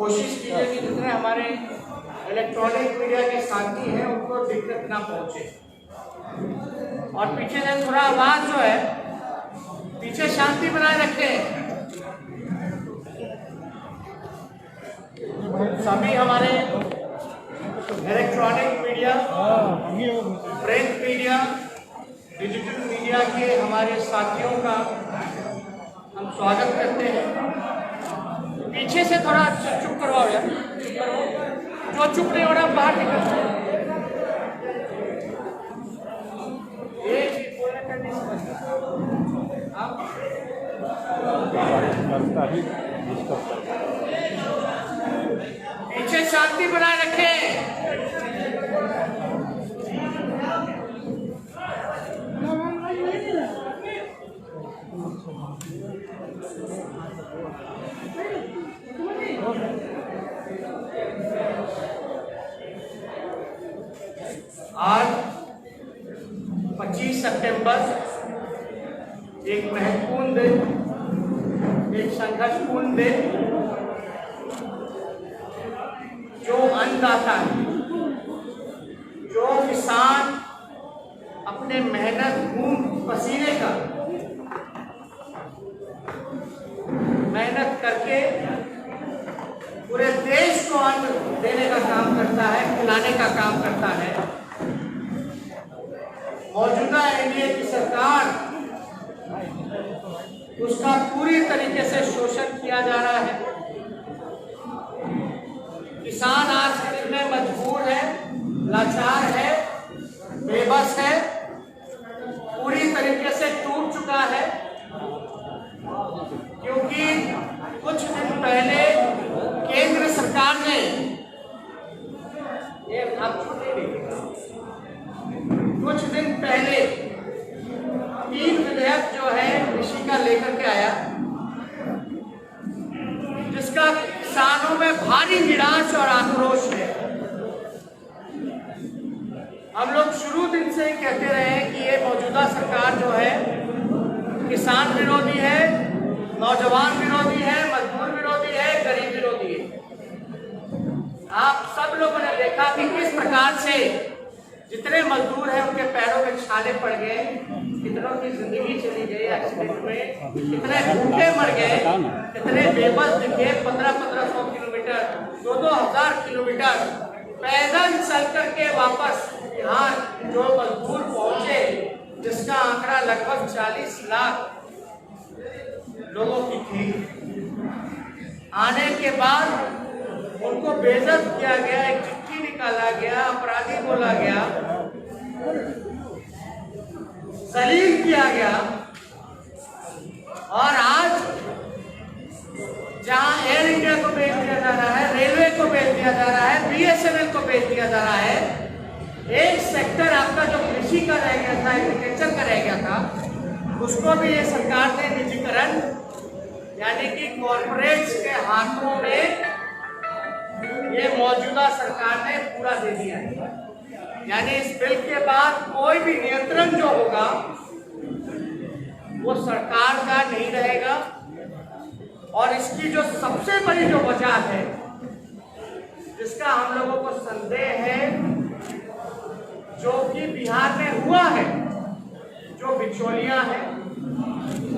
कोशिश कीजिए कि जितने हमारे इलेक्ट्रॉनिक मीडिया के साथी हैं उनको दिक्कत ना पहुंचे। और पीछे से थोड़ा आवाज जो है, पीछे शांति बनाए रखें। सभी हमारे electronic media, print media, digital media के हमारे साथियों का हम स्वागत करते हैं। पीछे से थोड़ा चुप करवाओ यार, जो चुप नहीं हो रहा बाहर निकल। पीछे शांति बनाए रखें। आज 25 सितंबर एक महत्वपूर्ण दिन, एक संघर्षपूर्ण दिन, जो अन्नदाता है, जो किसान अपने मेहनत खून पसीने का मेहनत करके पूरे देश को अन्न देने का काम करता है, खिलाने का काम करता है। मौजूदा एनडीए की सरकार उसका पूरी तरीके से शोषण किया जा रहा है। किसान आज में मजबूर है, लाचार है, बेबस है, पूरी तरीके से टूट चुका है, क्योंकि कुछ दिन पहले केंद्र सरकार ने कुछ दिन पहले 3 विधेयक जो है कृषि का लेकर के आया, जिसका किसानों में भारी निराश और आक्रोश है। हम लोग शुरू दिन से ही कहते रहे हैं कि ये मौजूदा सरकार जो है किसान विरोधी है, नौजवान विरोधी है, मजदूर विरोधी है, गरीब विरोधी है। आप सब लोगों ने देखा कि किस प्रकार से जितने मजदूर हैं उनके पैरों में छाले पड़ गए, कितनों की जिंदगी चली गई एक्सीडेंट में, कितने भूखे मर गए, कितने बेबस दिखे। 1500 किलोमीटर, 2-2000 किलोमीटर पैदल चल करके वापस यहाँ जो मजदूर पहुंचे, जिसका आंकड़ा लगभग 40 लाख लोगों की थी। आने के बाद उनको बेइज्जत किया गया, एक चिट्ठी निकाला गया, अपराधी बोला गया, जलील किया गया। और आज जहां एयर इंडिया को बेच दिया जा रहा है, रेलवे को बेच दिया जा रहा है, बीएसएनएल को बेच दिया जा रहा है, एक सेक्टर आपका जो कृषि का रह गया था, एग्रीकल्चर का रह गया था, उसको भी ये सरकार ने निजीकरण यानी कि कॉर्पोरेट्स के हाथों में ये मौजूदा सरकार ने पूरा दे दिया है। यानी इस बिल के बाद कोई भी नियंत्रण जो होगा वो सरकार का नहीं रहेगा। और इसकी जो सबसे बड़ी जो वजह है, जिसका हम लोगों को संदेह है, जो कि बिहार में हुआ है, जो बिचौलियां हैं,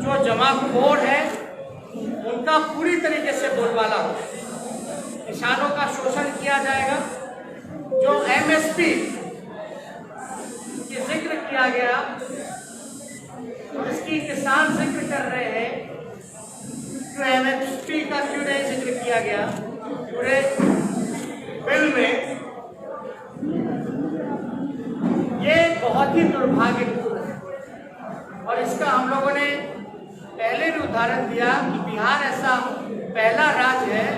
जो जमाखोर है, उनका पूरी तरीके से बोलबाला हो। किसानों का शोषण किया जाएगा। जो एमएसपी की जिक्र किया गया, जिसकी किसान जिक्र कर रहे हैं, जो एमएसपी का क्यों नहीं जिक्र किया गया पूरे बिल में, ये बहुत ही दुर्भाग्यपूर्ण है। और इसका हम लोगों ने पहले भी उदाहरण दिया कि बिहार ऐसा पहला राज्य है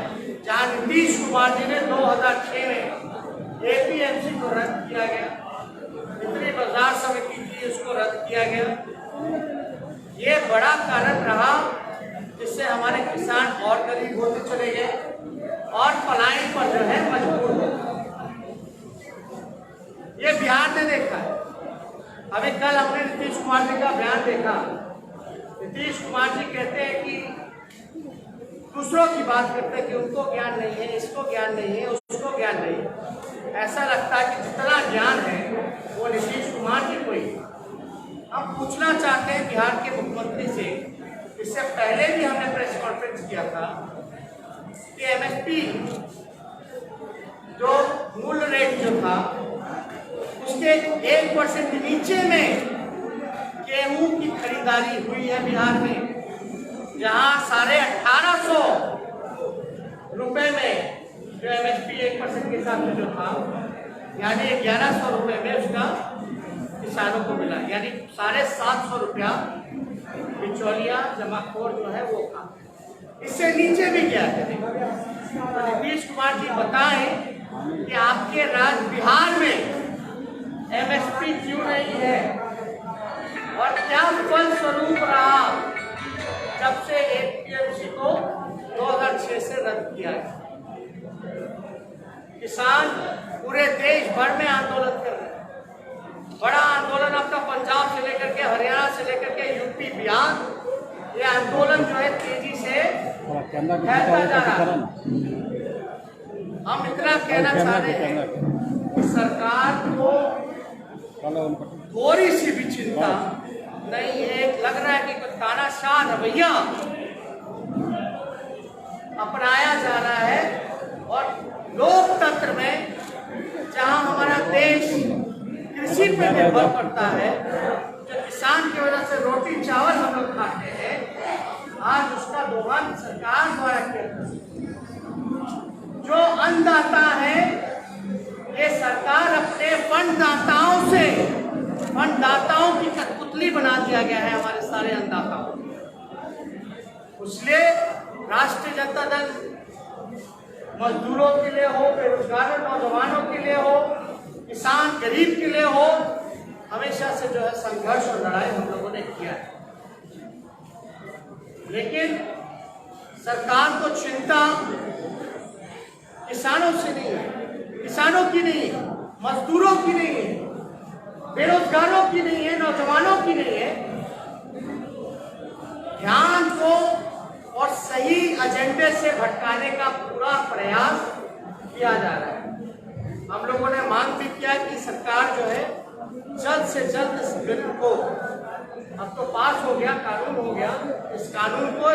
जहां नीतीश कुमार जी ने 2006 में एपीएमसी को रद्द किया गया, जितनी बाजार समिति थी उसको रद्द किया गया। ये बड़ा कारण रहा जिससे हमारे किसान और गरीब होते चले गए और पलायन पर जो है मजबूर हो। ये बिहार ने देखा है। अभी कल हमने नीतीश कुमार जी का बयान देखा। नीतीश कुमार जी कहते हैं कि दूसरों की बात करते हैं कि उनको ज्ञान नहीं है, इसको ज्ञान नहीं है, उसको ज्ञान नहीं है। ऐसा लगता है कि जितना ज्ञान है वो नीतीश कुमार की कोई। हम पूछना चाहते हैं बिहार के मुख्यमंत्री से, इससे पहले भी हमने प्रेस कॉन्फ्रेंस किया था कि एमएसपी जो मूल रेट जो था उसके 1% नीचे में गेहूं की खरीदारी हुई है बिहार में, जहां 1850 रुपए में जो एमएसपी 1% के हिसाब से जो था, यानी 1100 रुपए में उसका किसानों को मिला, यानी 750 रुपया बिचौलिया जमाखोर जो है वो था। इससे नीचे भी गया है। तो नीतीश कुमार जी बताएं कि आपके राज्य बिहार में एमएसपी क्यों नहीं है और क्या फल स्वरूप रहा जब से एपीएमसी को 2006 से रद्द किया है। किसान पूरे देश भर में आंदोलन कर रहे हैं। बड़ा आंदोलन आपका पंजाब से लेकर के हरियाणा से लेकर के यूपी बिहार, ये आंदोलन जो है तेजी से फैलता जा रहा है। हम इतना कहना चाह रहे हैं कि सरकार को थोड़ी सी भी चिंता नहीं है। लग रहा है कि कोई तानाशाह रवैया अपनाया जा रहा है और लोकतंत्र में जहां हमारा देश कृषि पे निर्भर करता है, जो किसान की वजह से रोटी चावल हम लोग खाते हैं, आज उसका दोहन सरकार द्वारा किया। जो अन्नदाता है, ये सरकार अपने फंडदाताओं की कठपुतली बना दिया गया है हमारे सारे अन्नदाताओं। इसलिए राष्ट्रीय जनता दल मजदूरों के लिए हो, बेरोजगारों नौजवानों के लिए हो, किसान गरीब के लिए हो, हमेशा से जो है संघर्ष और लड़ाई हम लोगों ने किया है। लेकिन सरकार को चिंता किसानों से नहीं है, किसानों की नहीं है, मजदूरों की नहीं है, बेरोजगारों की नहीं है, नौजवानों की नहीं है। ध्यान को और सही एजेंडे से भटकाने का पूरा प्रयास किया जा रहा है। हम लोगों ने मांग भी किया कि सरकार जो है जल्द से जल्द इस बिल को, अब तो पास हो गया, कानून हो गया, इस कानून को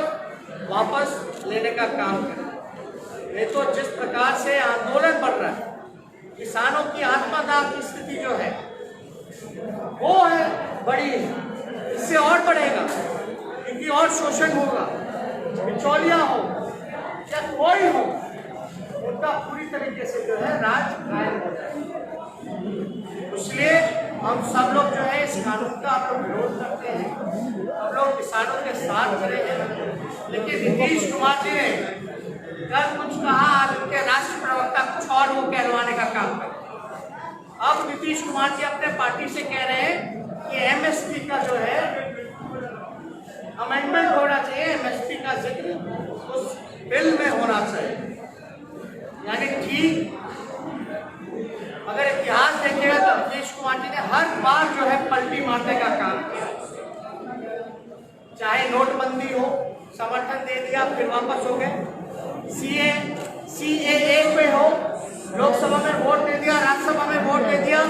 वापस लेने का काम करे। नहीं तो जिस प्रकार से आंदोलन बढ़ रहा है, किसानों की आत्मदाह की स्थिति जो है वो है बड़ी, इससे और बढ़ेगा क्योंकि और शोषण होगा। बिचौलिया हो या कोई हो, उनका पूरी तरीके से जो है राज कायम हो जाएगा। इसलिए हम सब लोग जो है इस कानून का हम लोग विरोध करते हैं, हम लोग किसानों के साथ खड़े हैं। लेकिन नीतीश कुमार जी ने कल कुछ कहा, आज उनके राष्ट्रीय प्रवक्ता कुछ और वो कहलवाने का काम कर। अब नीतीश कुमार जी अपने पार्टी से कह रहे हैं कि एमएसपी का जो है अमेंडमेंट होना चाहिए, एमएसपी का जिक्र उस बिल में होना चाहिए। यानी ठीक अगर इतिहास देखेगा तो नीतीश कुमार जी ने हर बार जो है पलटी मारने का काम किया। चाहे नोटबंदी हो, समर्थन दे दिया फिर वापस हो गए, सीएए पे हो, लोकसभा में वोट दे दिया, राज्यसभा में वोट दे दिया,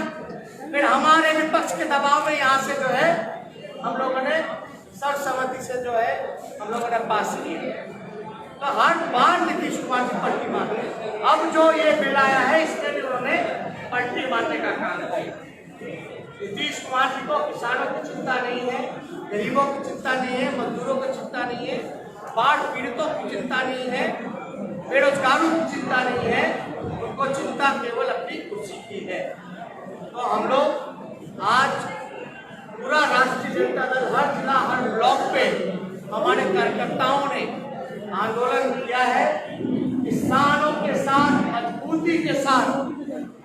फिर हमारे विपक्ष के दबाव में यहाँ से जो है हम लोगों ने सर्वसम्मति से जो है हम लोगों ने पास किया। तो हर बार नीतीश कुमार जी पलटी मारते। अब जो ये बिल आया है इसमें भी उन्होंने पलटी मारने का काम किया। नीतीश कुमार जी को किसानों की चिंता नहीं है, गरीबों की चिंता नहीं है, मजदूरों की चिंता नहीं है, बाढ़ पीड़ितों की चिंता नहीं है, बेरोजगारों की चिंता नहीं है, उनको चिंता केवल अपनी कुर्सी की है। तो हम लोग आज पूरा राष्ट्रीय जनता दल हर जिला हर ब्लॉक पे हमारे कार्यकर्ताओं ने आंदोलन किया है। किसानों के साथ मजबूती के साथ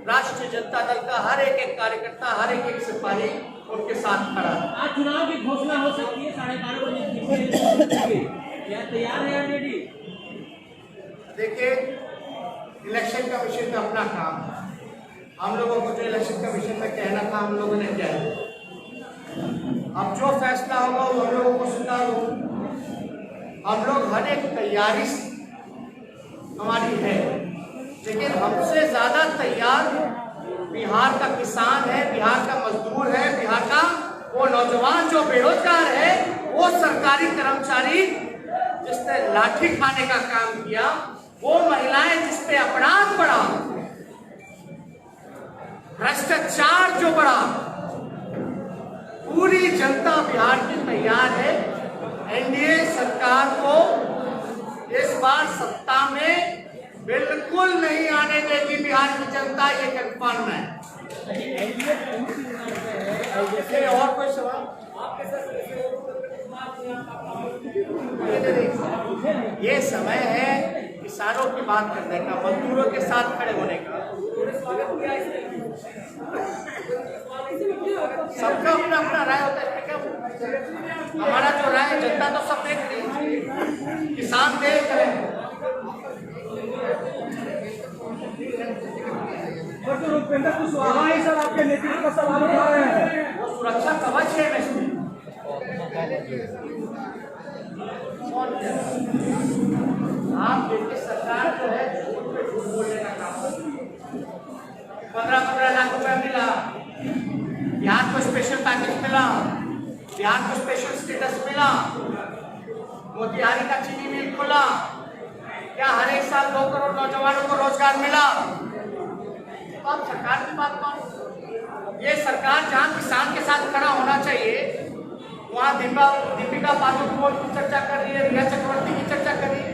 राष्ट्रीय जनता दल का हर एक कार्यकर्ता, हर एक सिपाही उनके साथ खड़ा है। आज चुनाव की घोषणा हो सकती है 12:30 बजे, क्या तैयार है रेडी? देखिए, इलेक्शन कमीशन का अपना काम है। हम लोगों को जो इलेक्शन कमीशन में कहना था हम लोगों ने क्या है, अब जो फैसला होगा वो हम लोगों को स्वीकार होगा। हम लोग हर एक तैयारी हमारी है, लेकिन हमसे ज्यादा तैयार बिहार का किसान है, बिहार का मजदूर है, बिहार का वो नौजवान जो बेरोजगार है, वो सरकारी कर्मचारी जिसने लाठी खाने का काम किया, वो महिलाएं जिसपे अपराध बढ़ा, भ्रष्टाचार जो बढ़ा, पूरी जनता बिहार की तैयार है। एनडीए सरकार को इस बार सत्ता में बिल्कुल नहीं आने देगी बिहार की जनता, ये कंफर्म है। और कोई सवाल? ये समय है किसानों की बात करने का, मजदूरों के साथ खड़े होने का। सबका अपना अपना राय होता है, क्या हमारा जो राय जनता तो सब देख रही है, किसान देख रहे हैं। उपेंद्र कुशवाहा ही सर आपके नेतृत्व का सवाल उठा रहे हैं। वो सुरक्षा कवच है वैसे। आप देखिए सरकार जो है झूठ पे झूठ बोलने का काम, 15-15 लाख रुपया मिला, बिहार को स्पेशल पैकेज मिला, बिहार को स्पेशल स्टेटस मिला, मोतिहारी का चीनी मिल खुला, क्या हर एक साल 2 करोड़ नौजवानों को रोजगार मिला? तो आप सरकार की बात मानो। ये सरकार जहाँ किसान के साथ खड़ा होना चाहिए, वहाँ दीपिका पादुकोण की चर्चा कर रही है, रिया चक्रवर्ती की चर्चा कर रही है।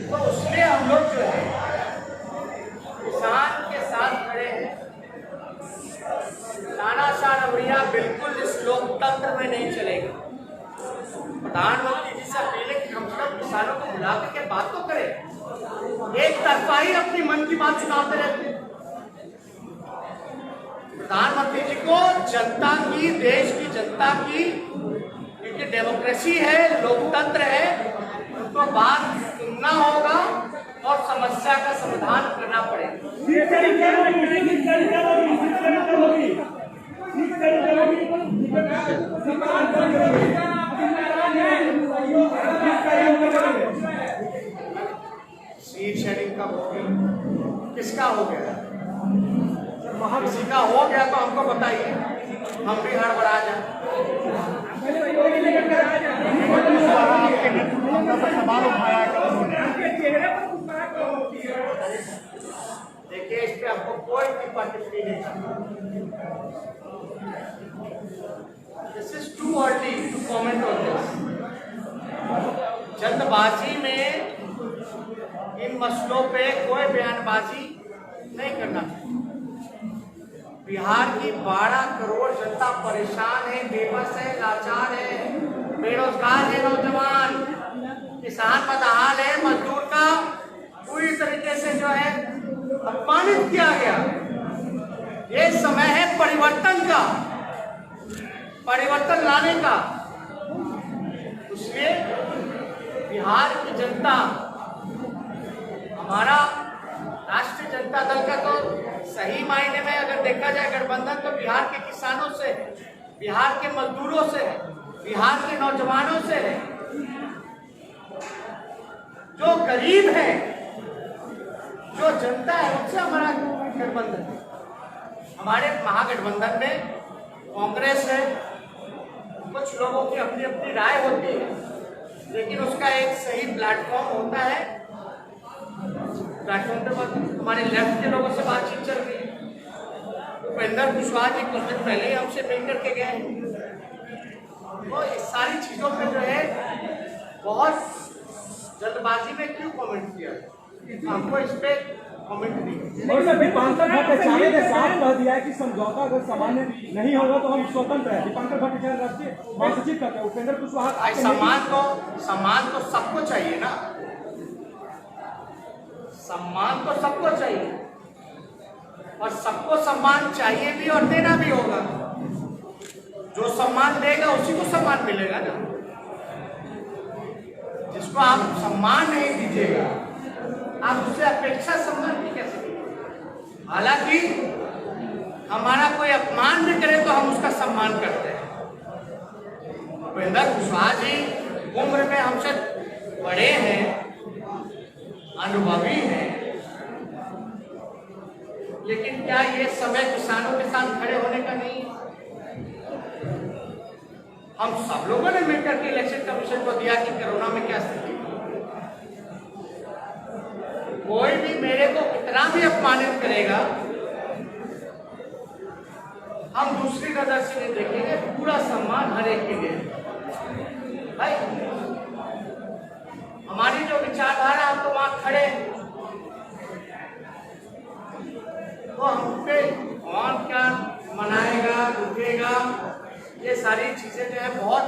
तो उसमें हम लोग जो है किसान के साथ खड़े हैं। तानाशाह रवैया बिल्कुल इस लोकतंत्र में नहीं चलेगा। प्रधानमंत्री जी से अपील है कि हम सब किसानों को बुला करके बात तो करें, एक तरफा ही अपनी मन की बात सुनाते रहते हैं। प्रधानमंत्री जी को जनता की, देश की जनता की, क्योंकि डेमोक्रेसी है, लोकतंत्र है, उनको बात सुनना होगा और समस्या का समाधान करना पड़ेगा। सीट शेयरिंग कब होगी, किसका हो गया? किसी का हो गया तो हमको बताइए, हम भी हड़बड़ा जाए। देखिए इस पे आपको कोई टिप्पणी नहीं करना। This is too early to comment on this. जल्दबाजी में इन मसलों पे कोई बयानबाजी नहीं करना। बिहार की 12 करोड़ जनता परेशान है, बेबस है, लाचार है, बेरोजगार है, नौजवान, किसान बदहाल है, मजदूर का पूरी तरीके से जो है अपमानित किया गया। ये समय है परिवर्तन का, परिवर्तन लाने का। इसलिए बिहार की जनता, हमारा राष्ट्रीय जनता दल का तो सही मायने में अगर देखा जाए गठबंधन, तो बिहार के किसानों से, बिहार के मजदूरों से, बिहार के नौजवानों से है। जो गरीब है, जो जनता है, उनसे हमारा गठबंधन है। हमारे महागठबंधन में कांग्रेस है, कुछ लोगों की अपनी अपनी राय होती है, लेकिन उसका एक सही प्लेटफॉर्म होता है। प्लेटफॉर्म पे हमारे लेफ्ट के लोगों से बातचीत चल रही है। उपेंद्र कुशवाहा जी कुछ दिन पहले ही हमसे मिल करके गए। तो इस सारी चीजों पे जो है बहुत जल्दबाजी में क्यों कमेंट किया, हमको इस पे कमेंट नहीं। और सर दीपांकर भट्टाचार्य ने साफ कह दिया है कि समझौता अगर सामान्य नहीं होगा तो हम स्वतंत्र हैं। दीपांकर भट्टाचार्य राष्ट्रीय महासचिव कहते हैं, उपेंद्र कुशवाहा सम्मान तो सबको चाहिए ना, सम्मान तो सबको चाहिए, और सबको सम्मान चाहिए भी और देना भी होगा। जो सम्मान देगा उसी को सम्मान मिलेगा ना। जिसको आप सम्मान नहीं दीजिएगा, आप उससे अपेक्षा सम्मान भी कैसे कीजिए। हालांकि हमारा कोई अपमान भी करे तो हम उसका सम्मान करते हैं। उपेंद्र कुशवाहा जी उम्र में हमसे बड़े हैं, अनुभवी हैं, लेकिन क्या ये समय किसानों के साथ खड़े होने का नहीं है? हम सब लोगों ने मिलकर के इलेक्शन कमीशन को दिया कि कोरोना में क्या स्थिति है। कोई भी मेरे को कितना भी अपमानित करेगा, हम दूसरी नजर से नहीं देखेंगे, पूरा सम्मान हर एक के लिए भाई। हमारी जो विचारधारा, हम तो वहां खड़े, तो हम पे कौन क्या मनाएगा, रुकेगा, ये सारी चीजें जो है बहुत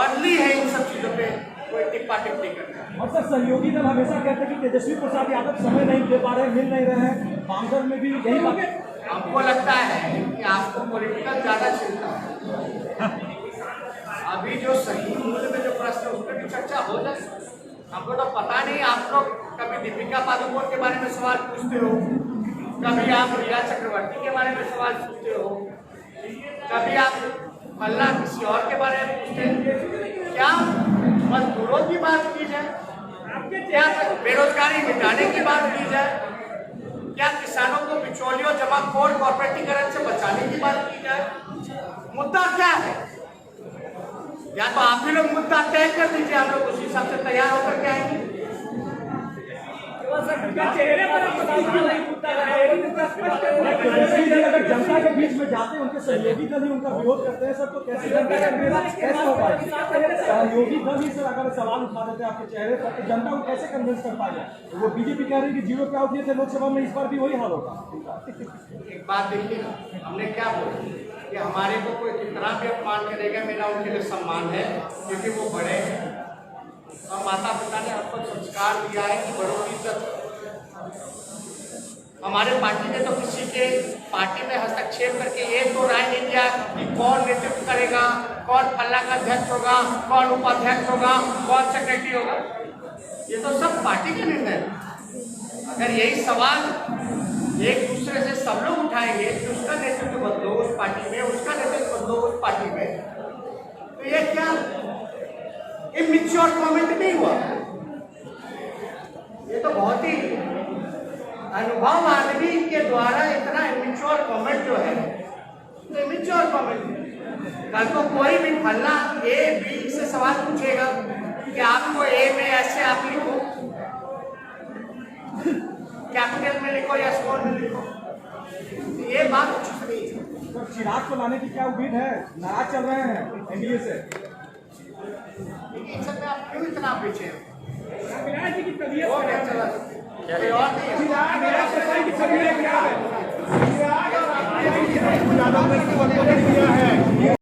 अर्ली है इन सब चीजों पे कोई टिप्पा टिप्पणी करना। और सर, सहयोगी दल हमेशा कहते हैं कि तेजस्वी प्रसाद यादव समय नहीं दे पा रहे, मिल नहीं रहे हैं, बांगर में भी यही बात। हमको लगता है कि आपको पॉलिटिकल ज्यादा चिंता है। अभी जो सही मूल्य में जो प्रश्न है उस पर भी चर्चा हो जाए। हमको तो पता नहीं, आप लोग कभी दीपिका पादुकोण के बारे में सवाल पूछते हो, कभी आप रिया चक्रवर्ती के बारे में सवाल पूछते हो, कभी आप अल्लाह किसी और के बारे में पूछते हैं। क्या मजदूरों की बात की जाए, क्या बेरोजगारी मिटाने की बात की जाए, क्या किसानों को बिचौलियों जमाखोर कॉर्पोरेटीकरण से बचाने की बात की जाए? मुद्दा क्या है? या तो आप ही लोग मुद्दा तय कर दीजिए, हम लोग उसी हिसाब से तैयार होकर के आएंगे। अगर जनता के बीच में जाते हैं, उनके सहयोगी दल ही उनका विरोध करते हैं सर, तो कैसे जनता का कन्विंस कैसे हो पाएगा? सहयोगी दल ही सर अगर सवाल उठा देते हैं आपके चेहरे पर, तो जनता को कैसे कन्विंस कर पाएगा? वो बीजेपी कह रही है कि जीरो पे आउट किए थे लोकसभा में, इस बार भी वही हाल होगा। एक बात देखिए, हमने क्या बोला कि हमारे को कोई कितना भी अपमान करेगा, मेरा उनके लिए सम्मान है, क्योंकि वो बड़े हैं और माता पिता ने हमको संस्कार दिया है कि बड़ों की इज्जत। हमारे पार्टी ने तो किसी के पार्टी में हस्तक्षेप करके ये तो राय नहीं दिया कि कौन नेतृत्व करेगा, कौन फल्ला का अध्यक्ष होगा, कौन उपाध्यक्ष होगा, कौन सेक्रेटरी होगा। ये तो सब पार्टी का निर्णय है। अगर यही सवाल एक दूसरे से सब लोग उठाएंगे कि उसका नेतृत्व बदलो उस पार्टी में, उसका नेतृत्व बदलो उस पार्टी में, तो ये क्या इमैच्योर कमेंट नहीं हुआ? ये तो बहुत ही अनुभव आदमी के द्वारा इतना इमैच्योर कमेंट जो है, तो इमैच्योर कमेंट। कल को कोई भी फल्ला ए बी से सवाल पूछेगा कि आपको ए में ऐसे आप लिखो, कैपिटल में लिखो या स्मॉल में लिखो, तो ये बात उचित नहीं है। तो चिराग को लाने की क्या उम्मीद है? नाराज चल रहे हैं एनडीए से, लेकिन सब में आप क्यों इतना पीछे हैं? विराट जी की तबीयत और नहीं है।